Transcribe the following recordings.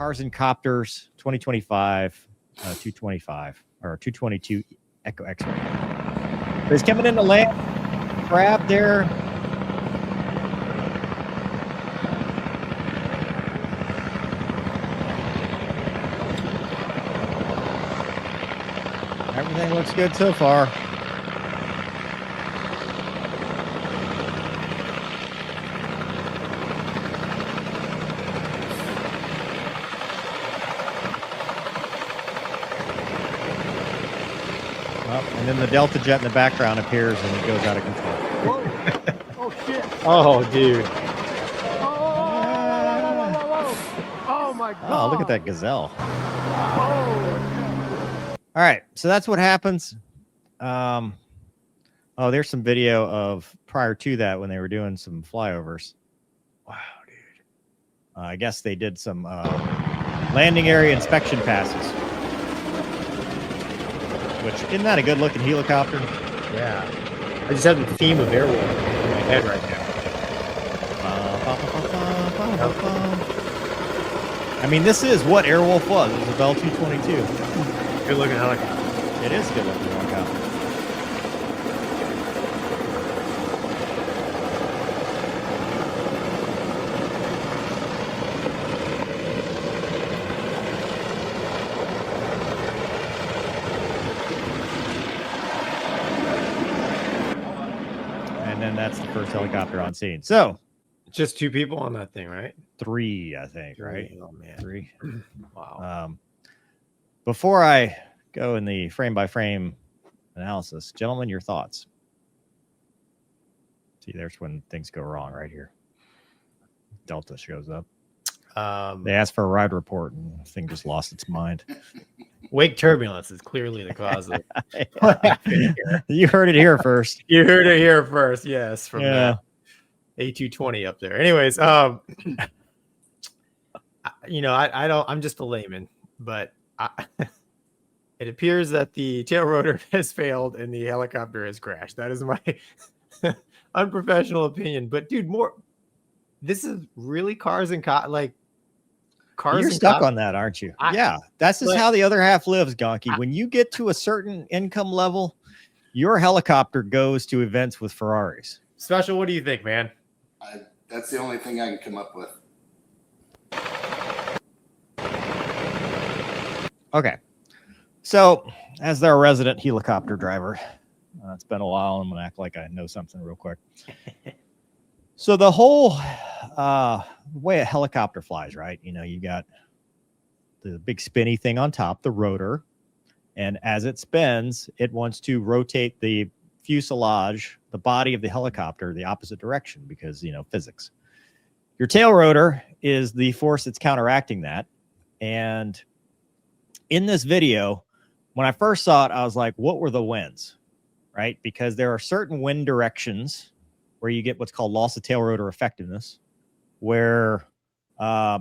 Cars and Copters 2025, 225 or 222 Echo X-ray. So he's coming in to land. Grab there. Everything looks good so far. And then the Delta jet in the background appears and it goes out of control. Whoa. Oh, shit. Oh, dude. Oh, my God. Oh, look at that gazelle. Oh. All right, so that's what happens. Oh, there's some video of prior to that when they were doing some flyovers. Wow, dude. I guess they did some landing area inspection passes. Which, isn't that a good-looking helicopter? Yeah. I just have the theme of Airwolf in my head right now. I mean, this is what Airwolf was. It was a Bell 222. Good-looking helicopter. It is a good-looking helicopter. That's the first helicopter on scene. So, just 2 people on that thing, right? 3, I think, right? Oh, man. 3. Wow. Before I go in the frame-by-frame analysis, gentlemen, your thoughts? See, there's when things go wrong right here. Delta shows up. They asked for a ride report, and the thing just lost its mind. Wake turbulence is clearly the cause of it. You heard it here first. You heard it here first, yes, from A220 up there. Anyways, you know, I don't. I'm just a layman, but it appears that the tail rotor has failed and the helicopter has crashed. That is my unprofessional opinion. But dude, this is really cars and like. You're stuck on that, aren't you? Yeah, that's just how the other half lives, Gonky. When you get to a certain income level, your helicopter goes to events with Ferraris. Special, what do you think, man? That's the only thing I can come up with. Okay. So, as their resident helicopter driver, it's been a while. I'm going to act like I know something real quick. So the whole way a helicopter flies, right? You know, you got the big spinny thing on top, the rotor. And as it spins, it wants to rotate the fuselage, the body of the helicopter, the opposite direction because, you know, physics. Your tail rotor is the force that's counteracting that. And in this video, when I first saw it, I was like, what were the winds, right? Because there are certain wind directions where you get what's called loss of tail rotor effectiveness, where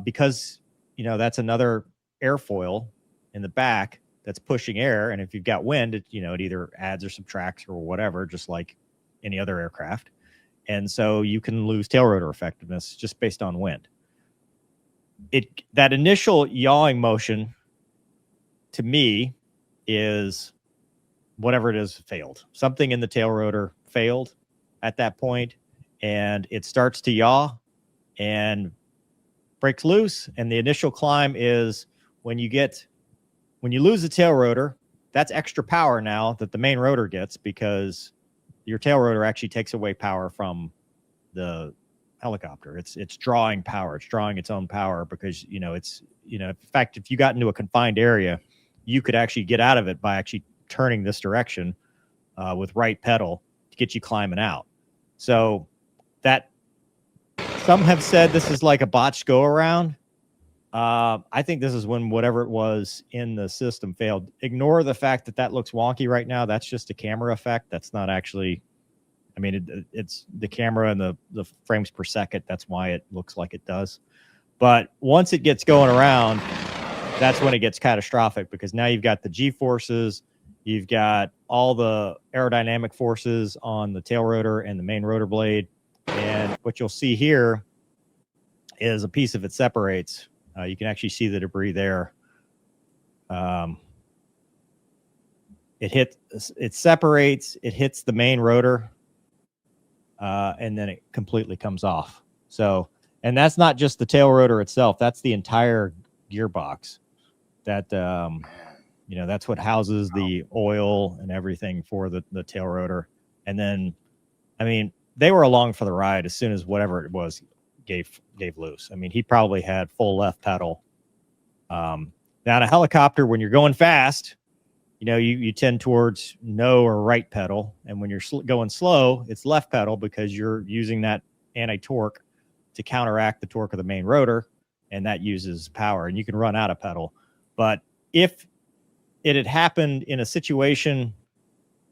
because, you know, that's another airfoil in the back that's pushing air. And if you've got wind, it either adds or subtracts or whatever, just like any other aircraft. And so you can lose tail rotor effectiveness just based on wind. That initial yawing motion to me is whatever it is failed. Something in the tail rotor failed at that point, and it starts to yaw and breaks loose. And the initial climb is when you lose the tail rotor, that's extra power now that the main rotor gets because your tail rotor actually takes away power from the helicopter. It's drawing power. It's drawing its own power because, in fact, if you got into a confined area, you could actually get out of it by actually turning this direction with right pedal to get you climbing out. So that some have said this is like a botched go around. I think this is when whatever it was in the system failed. Ignore the fact that looks wonky right now. That's just a camera effect. That's not actually, it's the camera and the frames per second. That's why it looks like it does. But once it gets going around, that's when it gets catastrophic because now you've got the G forces, you've got all the aerodynamic forces on the tail rotor and the main rotor blade. And what you'll see here is a piece of it separates You can actually see the debris there. It separates, it hits the main rotor, and then it completely comes off. So, and that's not just the tail rotor itself. That's the entire gearbox. That, that's what houses the oil and everything for the tail rotor. And then, I mean, they were along for the ride as soon as whatever it was gave loose. I mean, he probably had full left pedal. Now in a helicopter, when you're going fast, you tend towards no or right pedal. And when you're going slow, it's left pedal because you're using that anti-torque to counteract the torque of the main rotor. And that uses power, and you can run out of pedal. But if it had happened in a situation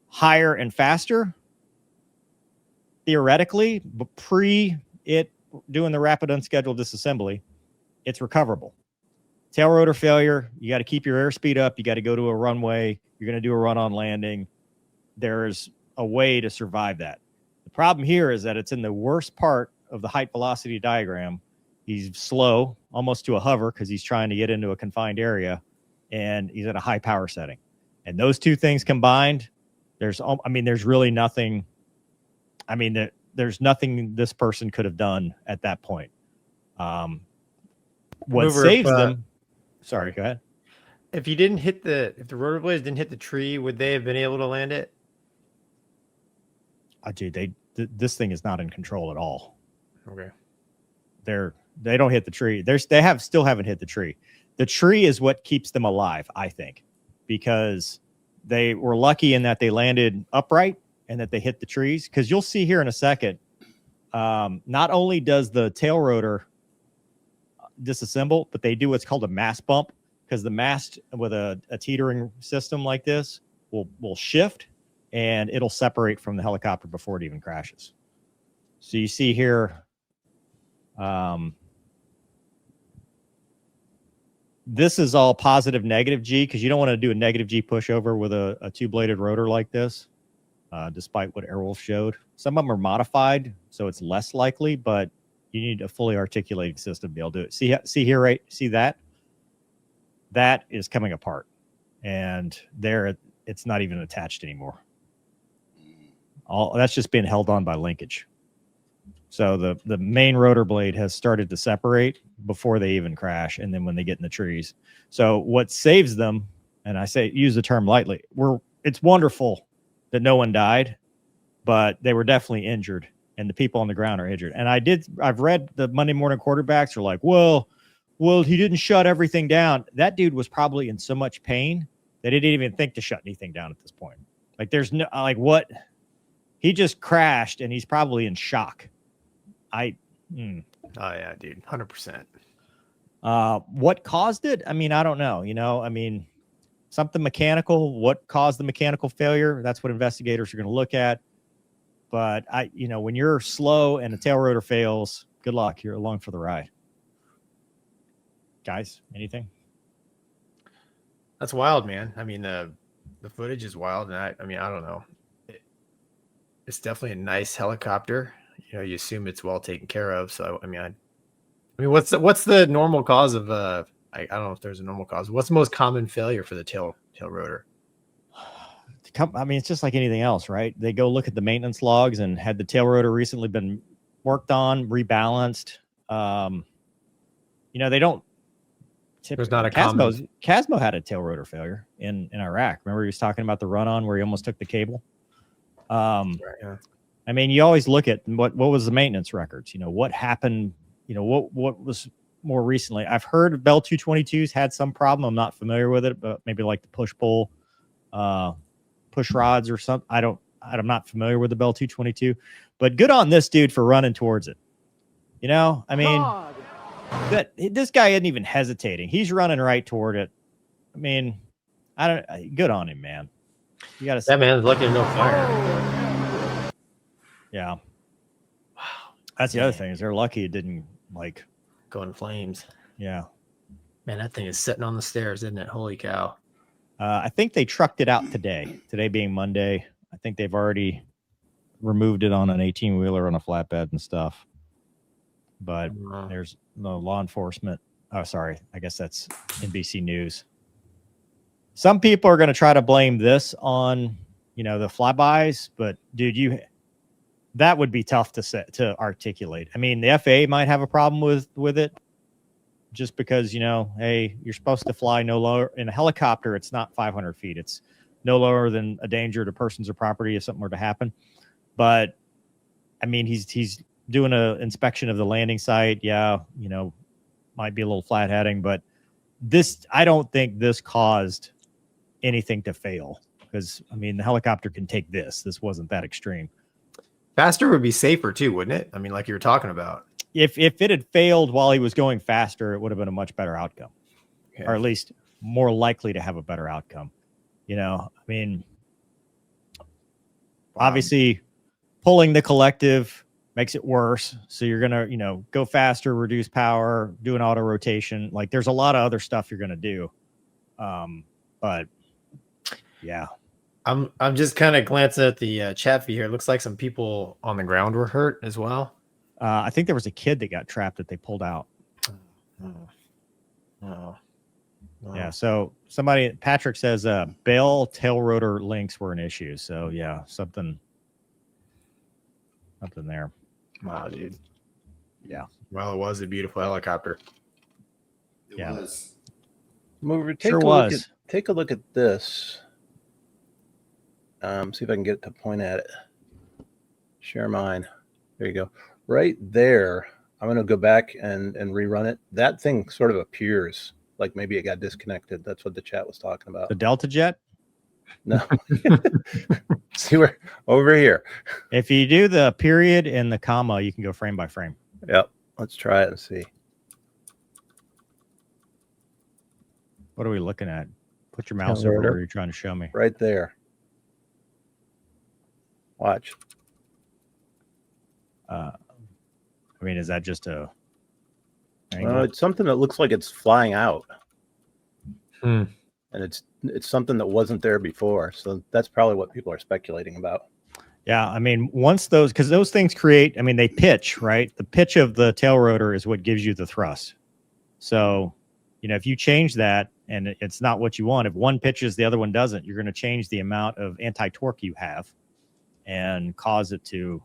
higher and faster, theoretically, but pre it doing the rapid unscheduled disassembly, it's recoverable. Tail rotor failure, you got to keep your airspeed up. You got to go to a runway. You're going to do a run-on landing. There's a way to survive that. The problem here is that it's in the worst part of the height velocity diagram. He's slow, almost to a hover, because he's trying to get into a confined area, and he's at a high power setting. And those two things combined, there's really nothing. I mean, there's nothing this person could have done at that point. What saves them? Sorry, go ahead. If the rotor blades didn't hit the tree, would they have been able to land it? Dude, this thing is not in control at all. Okay. They don't hit the tree. Still haven't hit the tree. The tree is what keeps them alive, I think, because they were lucky in that they landed upright and that they hit the trees. Because you'll see here in a second, not only does the tail rotor disassemble, but they do what's called a mast bump, because the mast with a teetering system like this will shift and it'll separate from the helicopter before it even crashes. So you see here, this is all positive negative G, because you don't want to do a negative G pushover with a two-bladed rotor like this, despite what Airwolf showed. Some of them are modified, so it's less likely, but you need a fully articulated system to be able to do it. See here, right? See that? That is coming apart, and there it's not even attached anymore. All that's just being held on by linkage. So the main rotor blade has started to separate before they even crash, and then when they get in the trees. So what saves them, and I say use the term lightly, it's wonderful that no one died, but they were definitely injured, and the people on the ground are injured. And I've read the Monday morning quarterbacks are like, well, he didn't shut everything down. That dude was probably in so much pain that he didn't even think to shut anything down at this point. Like there's no, like what? He just crashed and he's probably in shock. Oh yeah, dude. 100%. What caused it? I mean, I don't know. I mean, something mechanical, what caused the mechanical failure? That's what investigators are going to look at. But when you're slow and the tail rotor fails, good luck. You're along for the ride. Guys, anything? That's wild, man. I mean, the footage is wild, and I don't know. It's definitely a nice helicopter. You assume it's well taken care of. So, I mean, what's the normal cause of I don't know if there's a normal cause. What's the most common failure for the tail rotor? I mean, it's just like anything else, right? They go look at the maintenance logs, and had the tail rotor recently been worked on, rebalanced. They don't. There's not a Casmo had a tail rotor failure in Iraq. Remember, he was talking about the run-on where he almost took the cable. Right, yeah. I mean, you always look at what was the maintenance records. What happened. What was more recently. I've heard Bell 222s had some problem. I'm not familiar with it, but maybe like the push-pull, push rods or something. I'm not familiar with the Bell 222, but good on this dude for running towards it. I mean. God. This guy isn't even hesitating. He's running right toward it. I mean, good on him, man. You got to. That man's lucky to no fire. Yeah. Wow. That's the other thing is they're lucky it didn't go in flames. Yeah. Man, that thing is sitting on the stairs, isn't it? Holy cow. I think they trucked it out today. Today being Monday, I think they've already removed it on an 18-wheeler on a flatbed and stuff. But there's no law enforcement Oh, sorry. I guess that's NBC News. Some people are going to try to blame this on, the flybys, but dude, that would be tough to articulate. I mean, the FAA might have a problem with it just because, hey, you're supposed to fly no lower in a helicopter. It's not 500 feet. It's no lower than a danger to persons or property if something were to happen. But I mean, he's doing an inspection of the landing site. Yeah. Might be a little flat heading, but I don't think this caused anything to fail because, I mean, the helicopter can take this. This wasn't that extreme. Faster would be safer too, wouldn't it? I mean, like you were talking about. If it had failed while he was going faster, it would have been a much better outcome, or at least more likely to have a better outcome. I mean, obviously pulling the collective makes it worse. So you're going to, go faster, reduce power, do an auto rotation. Like there's a lot of other stuff you're going to do. But yeah, I'm just kind of glancing at the chat feed here. It looks like some people on the ground were hurt as well. I think there was a kid that got trapped that they pulled out. Oh. Yeah. So Patrick says, Bell tail rotor links were an issue. So yeah, something there. Wow, dude. Yeah. Well, it was a beautiful helicopter. It Yeah. was. Mover, Sure was. Take a look at this. See if I can get it to point at it. Share mine. There you go. Right there. I'm going to go back and rerun it. That thing sort of appears like maybe it got disconnected. That's what the chat was talking about. The Delta Jet. No. See where over here. If you do the period and the comma, you can go frame by frame. Yep. Let's try it and see. What are we looking at? Put your mouse over where you're trying to show me. Right there. Watch. I mean, is that just a It's something that looks like it's flying out. And it's something that wasn't there before. So that's probably what people are speculating about. Yeah, I mean, because those things create, I mean, they pitch, right? The pitch of the tail rotor is what gives you the thrust. So, if you change that and it's not what you want, if one pitches, the other one doesn't, you're going to change the amount of anti-torque you have and cause it to,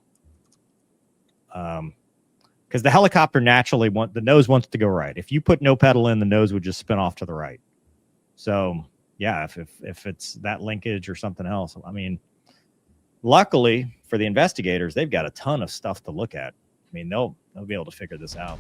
because the helicopter naturally the nose wants to go right. If you put no pedal in, the nose would just spin off to the right. So yeah, if it's that linkage or something else, I mean, luckily for the investigators, they've got a ton of stuff to look at. I mean, they'll be able to figure this out.